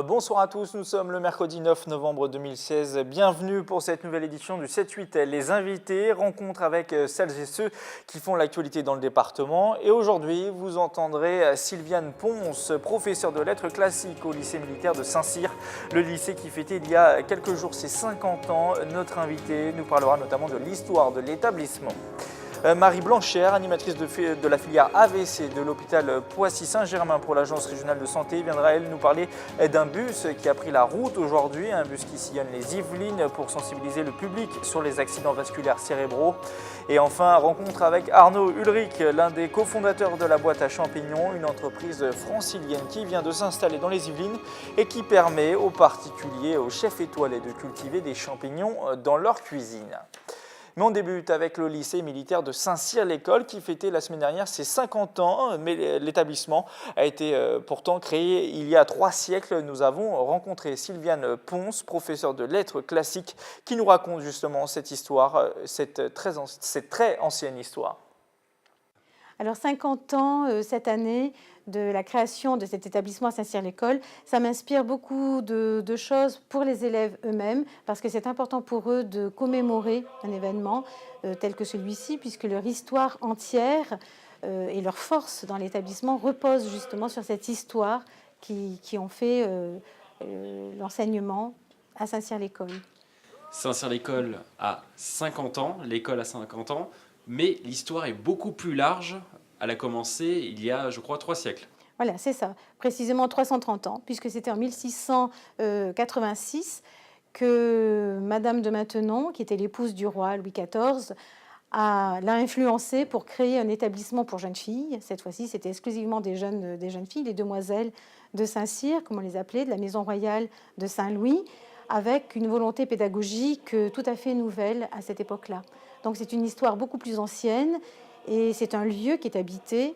Bonsoir à tous, nous sommes le mercredi 9 novembre 2016. Bienvenue pour cette nouvelle édition du 7-8. Les invités, rencontre avec celles et ceux qui font l'actualité dans le département. Et aujourd'hui, vous entendrez Sylviane Ponce, professeure de lettres classiques au lycée militaire de Saint-Cyr, le lycée qui fêtait il y a quelques jours ses 50 ans. Notre invité nous parlera notamment de l'histoire de l'établissement. Marie Blanchère, animatrice de la filière AVC de l'hôpital Poissy-Saint-Germain pour l'Agence régionale de santé, viendra elle nous parler d'un bus qui a pris la route aujourd'hui, un bus qui sillonne les Yvelines pour sensibiliser le public sur les accidents vasculaires cérébraux. Et enfin, rencontre avec Arnaud Ulrich, l'un des cofondateurs de la boîte à champignons, une entreprise francilienne qui vient de s'installer dans les Yvelines et qui permet aux particuliers, aux chefs étoilés de cultiver des champignons dans leur cuisine. Mais on débute avec le lycée militaire de Saint-Cyr, l'école qui fêtait la semaine dernière ses 50 ans. Mais l'établissement a été pourtant créé il y a 3 siècles. Nous avons rencontré Sylviane Ponce, professeure de lettres classiques, qui nous raconte justement cette histoire, cette très ancienne histoire. Alors 50 ans cette année de la création de cet établissement à Saint-Cyr-l'École, ça m'inspire beaucoup de choses pour les élèves eux-mêmes parce que c'est important pour eux de commémorer un événement tel que celui-ci puisque leur histoire entière et leur force dans l'établissement reposent justement sur cette histoire qui ont fait l'enseignement à Saint-Cyr-l'École. Saint-Cyr-l'École a 50 ans, l'école a 50 ans, mais l'histoire est beaucoup plus large. Elle a commencé il y a, je crois, 3 siècles. Voilà, c'est ça, précisément 330 ans, puisque c'était en 1686 que Madame de Maintenon, qui était l'épouse du roi Louis XIV, l'a influencé pour créer un établissement pour jeunes filles. Cette fois-ci, c'était exclusivement des jeunes filles, les demoiselles de Saint-Cyr, comme on les appelait, de la maison royale de Saint-Louis, avec une volonté pédagogique tout à fait nouvelle à cette époque-là. Donc c'est une histoire beaucoup plus ancienne et c'est un lieu qui est habité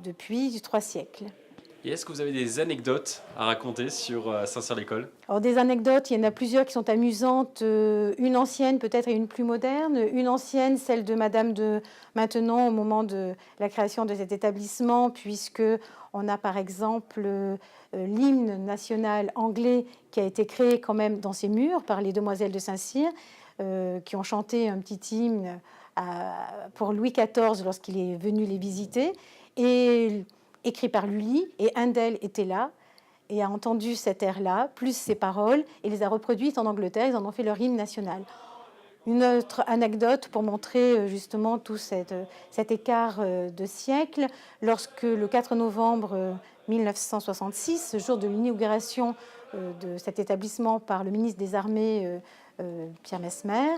depuis 3 siècles. Et est-ce que vous avez des anecdotes à raconter sur Saint-Cyr-l'École ? Alors des anecdotes, il y en a plusieurs qui sont amusantes, une ancienne peut-être et une plus moderne. Une ancienne, celle de Madame de Maintenon au moment de la création de cet établissement, puisque on a par exemple l'hymne national anglais qui a été créé quand même dans ces murs par les demoiselles de Saint-Cyr, qui ont chanté un petit hymne pour Louis XIV lorsqu'il est venu les visiter, et écrit par Lully, et Handel était là, et a entendu cet air-là, plus ses paroles, et les a reproduites en Angleterre, ils en ont fait leur hymne national. Une autre anecdote pour montrer justement tout cet écart de siècle, lorsque le 4 novembre 1966, ce jour de l'inauguration de cet établissement par le ministre des Armées, Pierre Messmer,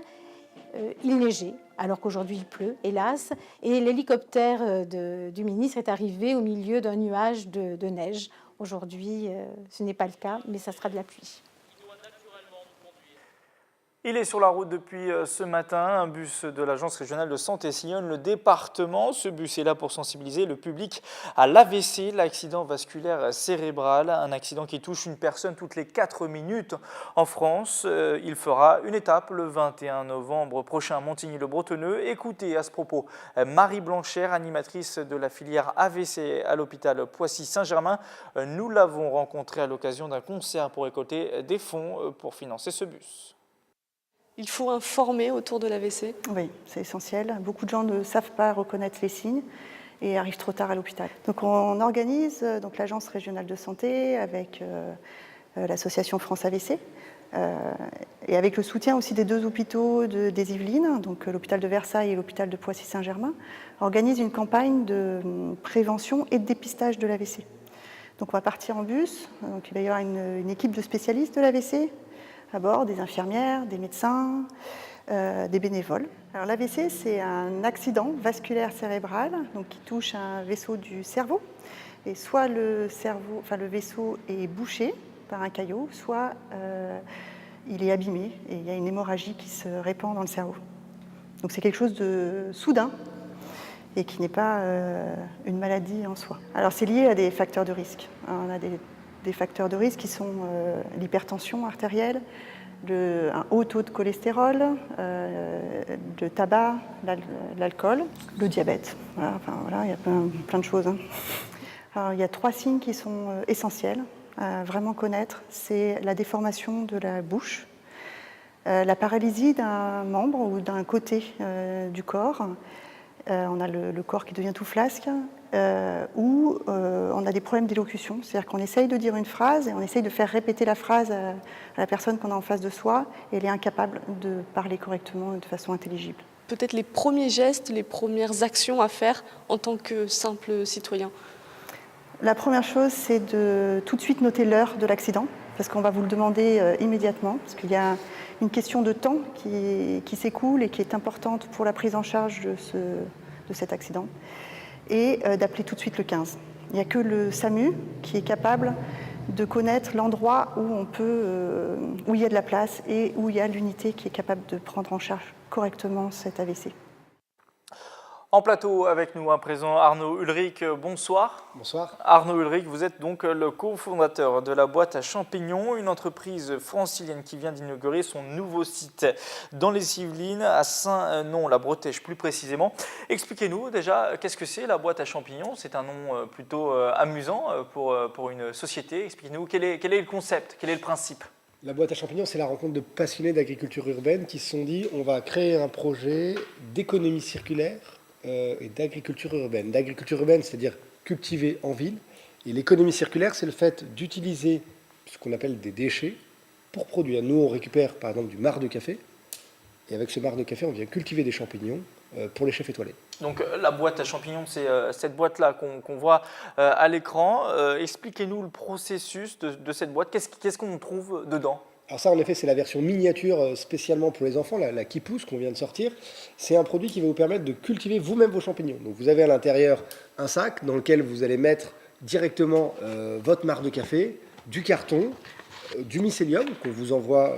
il neigeait, alors qu'aujourd'hui il pleut, hélas, et l'hélicoptère du ministre est arrivé au milieu d'un nuage de neige. Aujourd'hui, ce n'est pas le cas, mais ça sera de la pluie. Il est sur la route depuis ce matin. Un bus de l'Agence régionale de santé sillonne le département. Ce bus est là pour sensibiliser le public à l'AVC, l'accident vasculaire cérébral, un accident qui touche une personne toutes les 4 minutes en France. Il fera une étape le 21 novembre prochain à Montigny-le-Bretonneux. Écoutez à ce propos Marie Blanchère, animatrice de la filière AVC à l'hôpital Poissy-Saint-Germain. Nous l'avons rencontrée à l'occasion d'un concert pour récolter des fonds pour financer ce bus. Il faut informer autour de l'AVC. Oui, c'est essentiel. Beaucoup de gens ne savent pas reconnaître les signes et arrivent trop tard à l'hôpital. Donc on organise l'Agence régionale de santé avec l'association France AVC et avec le soutien aussi des 2 hôpitaux des Yvelines, donc l'hôpital de Versailles et l'hôpital de Poissy-Saint-Germain, organise une campagne de prévention et de dépistage de l'AVC. Donc on va partir en bus, donc il va y avoir une équipe de spécialistes de l'AVC à bord, des infirmières, des médecins, des bénévoles. Alors l'AVC, c'est un accident vasculaire cérébral donc, qui touche un vaisseau du cerveau. Et soit le vaisseau est bouché par un caillot, soit il est abîmé et il y a une hémorragie qui se répand dans le cerveau. Donc c'est quelque chose de soudain et qui n'est pas une maladie en soi. Alors c'est lié à des facteurs de risque. On a des facteurs de risque qui sont l'hypertension artérielle, un haut taux de cholestérol, le tabac, l'alcool, le diabète. Voilà, il y a plein de choses. Alors, il y a 3 signes qui sont essentiels. à vraiment connaître, c'est la déformation de la bouche, la paralysie d'un membre ou d'un côté du corps. On a le corps qui devient tout flasque, ou on a des problèmes d'élocution, c'est-à-dire qu'on essaye de dire une phrase et on essaye de faire répéter la phrase à la personne qu'on a en face de soi et elle est incapable de parler correctement et de façon intelligible. Peut-être les premiers gestes, les premières actions à faire en tant que simple citoyen. La première chose, c'est de tout de suite noter l'heure de l'accident, parce qu'on va vous le demander immédiatement, parce qu'il y a une question de temps qui s'écoule et qui est importante pour la prise en charge de cet accident, et d'appeler tout de suite le 15. Il n'y a que le SAMU qui est capable de connaître l'endroit où il y a de la place et où il y a l'unité qui est capable de prendre en charge correctement cet AVC. En plateau avec nous à présent Arnaud Ulrich, bonsoir. Bonsoir. Arnaud Ulrich, vous êtes donc le cofondateur de la boîte à champignons, une entreprise francilienne qui vient d'inaugurer son nouveau site dans les Yvelines, à Saint-Non-la-Bretèche plus précisément. Expliquez-nous déjà, qu'est-ce que c'est la boîte à champignons? C'est un nom plutôt amusant pour une société. Expliquez-nous quel est le concept, quel est le principe? La boîte à champignons, c'est la rencontre de passionnés d'agriculture urbaine qui se sont dit on va créer un projet d'économie circulaire et d'agriculture urbaine. D'agriculture urbaine, c'est-à-dire cultiver en ville. Et l'économie circulaire, c'est le fait d'utiliser ce qu'on appelle des déchets pour produire. Nous, on récupère par exemple du marc de café. Et avec ce marc de café, on vient cultiver des champignons pour les chefs étoilés. Donc la boîte à champignons, c'est cette boîte-là qu'on voit à l'écran. Expliquez-nous le processus de cette boîte. Qu'est-ce qu'on trouve dedans? Alors ça, en effet, c'est la version miniature spécialement pour les enfants, la qui pousse, qu'on vient de sortir. C'est un produit qui va vous permettre de cultiver vous-même vos champignons. Donc vous avez à l'intérieur un sac dans lequel vous allez mettre directement votre marc de café, du carton, du mycélium qu'on vous envoie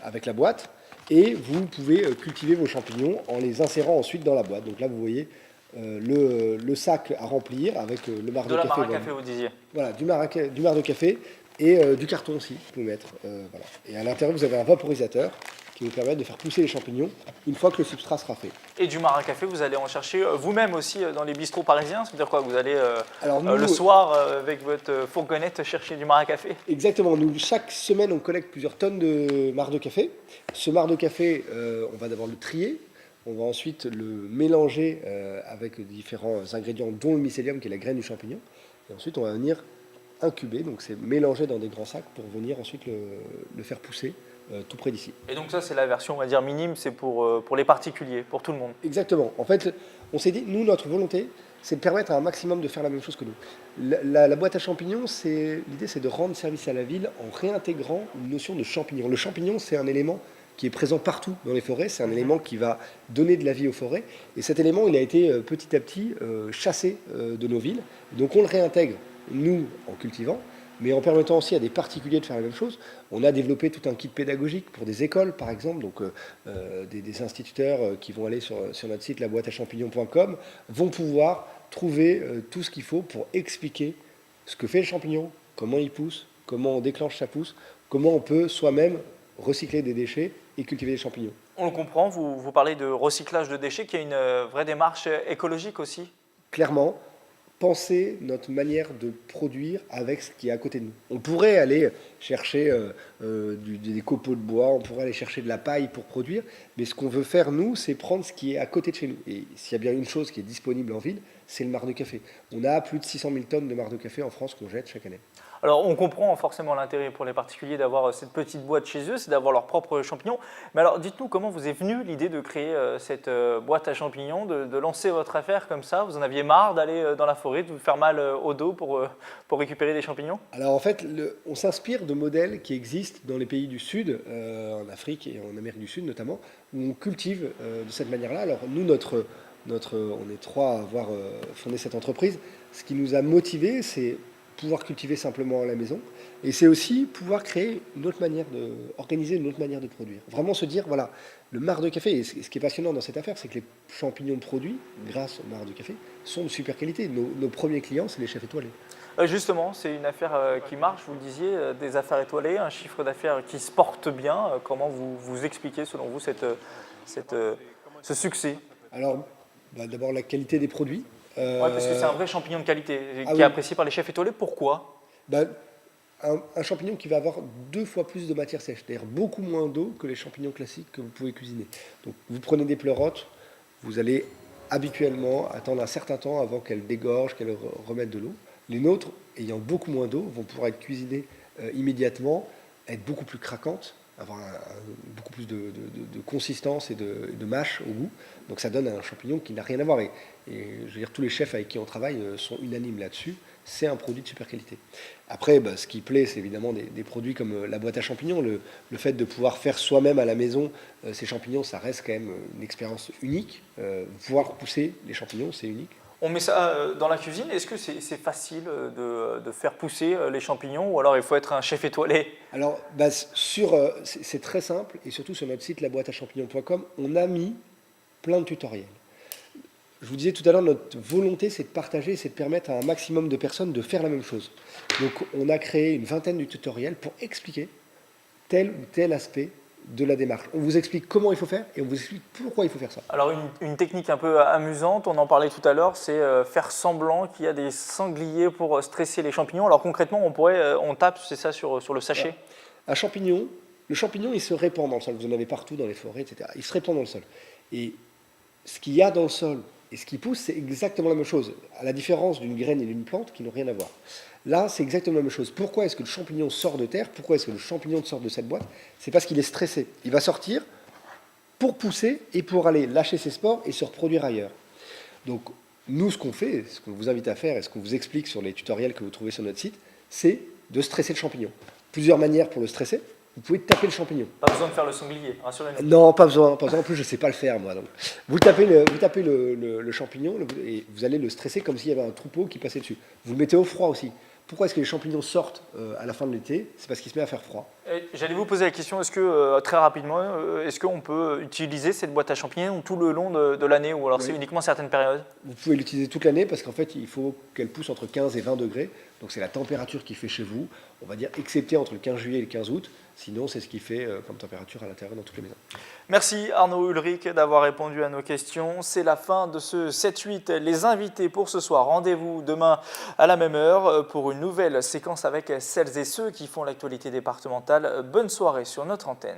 avec la boîte, et vous pouvez cultiver vos champignons en les insérant ensuite dans la boîte. Donc là, vous voyez le sac à remplir avec le marc de café. De la marc à café, vous disiez. Voilà, du marc de café. Et du carton aussi, vous pouvez mettre. Voilà. Et à l'intérieur, vous avez un vaporisateur qui vous permet de faire pousser les champignons une fois que le substrat sera fait. Et du marc à café, vous allez en chercher vous-même aussi dans les bistrots parisiens? C'est-à-dire quoi? Vous allez le soir avec votre fourgonnette chercher du marc à café? Exactement. Nous, chaque semaine, on collecte plusieurs tonnes de marc de café. Ce marc de café, on va d'abord le trier. On va ensuite le mélanger avec différents ingrédients, dont le mycélium, qui est la graine du champignon. Et ensuite, on va venir incubé, donc c'est mélangé dans des grands sacs pour venir ensuite le faire pousser tout près d'ici. Et donc ça, c'est la version, on va dire, minime, c'est pour les particuliers, pour tout le monde. Exactement. En fait, on s'est dit, nous, notre volonté, c'est de permettre à un maximum de faire la même chose que nous. La boîte à champignons, l'idée, c'est de rendre service à la ville en réintégrant une notion de champignon. Le champignon, c'est un élément qui est présent partout dans les forêts, c'est un élément qui va donner de la vie aux forêts, et cet élément, il a été petit à petit chassé de nos villes, donc on le réintègre nous, en cultivant, mais en permettant aussi à des particuliers de faire la même chose. On a développé tout un kit pédagogique pour des écoles, par exemple, donc des instituteurs qui vont aller sur notre site laboîteachampignons.com vont pouvoir trouver tout ce qu'il faut pour expliquer ce que fait le champignon, comment il pousse, comment on déclenche sa pousse, comment on peut soi-même recycler des déchets et cultiver des champignons. On le comprend, vous parlez de recyclage de déchets, qui a une vraie démarche écologique aussi? Clairement. Penser notre manière de produire avec ce qui est à côté de nous. On pourrait aller chercher des copeaux de bois, on pourrait aller chercher de la paille pour produire, mais ce qu'on veut faire, nous, c'est prendre ce qui est à côté de chez nous. Et s'il y a bien une chose qui est disponible en ville, c'est le marc de café. On a plus de 600 000 tonnes de marc de café en France qu'on jette chaque année. Alors, on comprend forcément l'intérêt pour les particuliers d'avoir cette petite boîte chez eux, c'est d'avoir leurs propres champignons. Mais alors, dites-nous comment vous est venue l'idée de créer cette boîte à champignons, de lancer votre affaire comme ça? Vous en aviez marre d'aller dans la forêt, de vous faire mal au dos pour récupérer des champignons? Alors, en fait, on s'inspire de modèles qui existent dans les pays du Sud, en Afrique et en Amérique du Sud notamment, où on cultive de cette manière-là. Alors, nous, on est trois à avoir fondé cette entreprise. Ce qui nous a motivés, c'est pouvoir cultiver simplement à la maison, et c'est aussi pouvoir créer une autre manière organiser une autre manière de produire. Vraiment se dire, voilà, le marc de café, et ce qui est passionnant dans cette affaire, c'est que les champignons produits, grâce au marc de café, sont de super qualité. Nos premiers clients, c'est les chefs étoilés. Justement, c'est une affaire qui marche, vous le disiez, des affaires étoilées, un chiffre d'affaires qui se porte bien. Comment vous expliquez, selon vous, ce succès? Alors, d'abord la qualité des produits. Ouais, parce que c'est un vrai champignon de qualité qui est apprécié par les chefs étoilés. Pourquoi? un champignon qui va avoir 2 fois plus de matière sèche, c'est-à-dire beaucoup moins d'eau que les champignons classiques que vous pouvez cuisiner. Donc vous prenez des pleurotes, vous allez habituellement attendre un certain temps avant qu'elles dégorgent, qu'elles remettent de l'eau. Les nôtres, ayant beaucoup moins d'eau, vont pouvoir être cuisinées immédiatement, être beaucoup plus craquantes, avoir beaucoup plus de consistance et de mâche au goût. Donc ça donne un champignon qui n'a rien à voir. Et je veux dire, tous les chefs avec qui on travaille sont unanimes là-dessus. C'est un produit de super qualité. Après, ce qui plaît, c'est évidemment des produits comme la boîte à champignons. Le fait de pouvoir faire soi-même à la maison ces champignons, ça reste quand même une expérience unique. Voir pousser les champignons, c'est unique. On met ça dans la cuisine. Est-ce que c'est facile de faire pousser les champignons ou alors il faut être un chef étoilé? Alors, c'est très simple et surtout sur notre site laboîteachampignons.com, on a mis plein de tutoriels. Je vous disais tout à l'heure, notre volonté, c'est de partager, c'est de permettre à un maximum de personnes de faire la même chose. Donc, on a créé une vingtaine de tutoriels pour expliquer tel ou tel aspect de la démarche. On vous explique comment il faut faire et on vous explique pourquoi il faut faire ça. Alors une technique un peu amusante, on en parlait tout à l'heure, c'est faire semblant qu'il y a des sangliers pour stresser les champignons. Alors concrètement, on tape, c'est ça, sur le sachet. Voilà. Un champignon, le champignon, il se répand dans le sol. Vous en avez partout dans les forêts, etc. Il se répand dans le sol. Et ce qu'il y a dans le sol et ce qui pousse, c'est exactement la même chose, à la différence d'une graine et d'une plante qui n'ont rien à voir. Là, c'est exactement la même chose. Pourquoi est-ce que le champignon sort de terre? Pourquoi est-ce que le champignon sort de cette boîte? C'est parce qu'il est stressé. Il va sortir pour pousser et pour aller lâcher ses spores et se reproduire ailleurs. Donc, nous, ce qu'on fait, ce qu'on vous invite à faire et ce qu'on vous explique sur les tutoriels que vous trouvez sur notre site, c'est de stresser le champignon. Plusieurs manières pour le stresser. Vous pouvez taper le champignon. Pas besoin de faire le sanglier, rassurez-nous. Non, pas besoin. En plus, je ne sais pas le faire, moi. Donc. Vous tapez le champignon et vous allez le stresser comme s'il y avait un troupeau qui passait dessus. Vous le mettez au froid aussi. Pourquoi est-ce que les champignons sortent à la fin de l'été? C'est parce qu'il se met à faire froid. J'allais vous poser la question, est-ce que, très rapidement, est-ce qu'on peut utiliser cette boîte à champignons tout le long de l'année ou alors Oui. c'est uniquement certaines périodes? Vous pouvez l'utiliser toute l'année parce qu'en fait, il faut qu'elle pousse entre 15 et 20 degrés. Donc c'est la température qui fait chez vous, on va dire, excepté entre le 15 juillet et le 15 août. Sinon, c'est ce qui fait comme température à l'intérieur dans toutes les maisons. Merci Arnaud Ulrich d'avoir répondu à nos questions. C'est la fin de ce 7-8. Les invités pour ce soir, rendez-vous demain à la même heure pour une nouvelle séquence avec celles et ceux qui font l'actualité départementale. Bonne soirée sur notre antenne.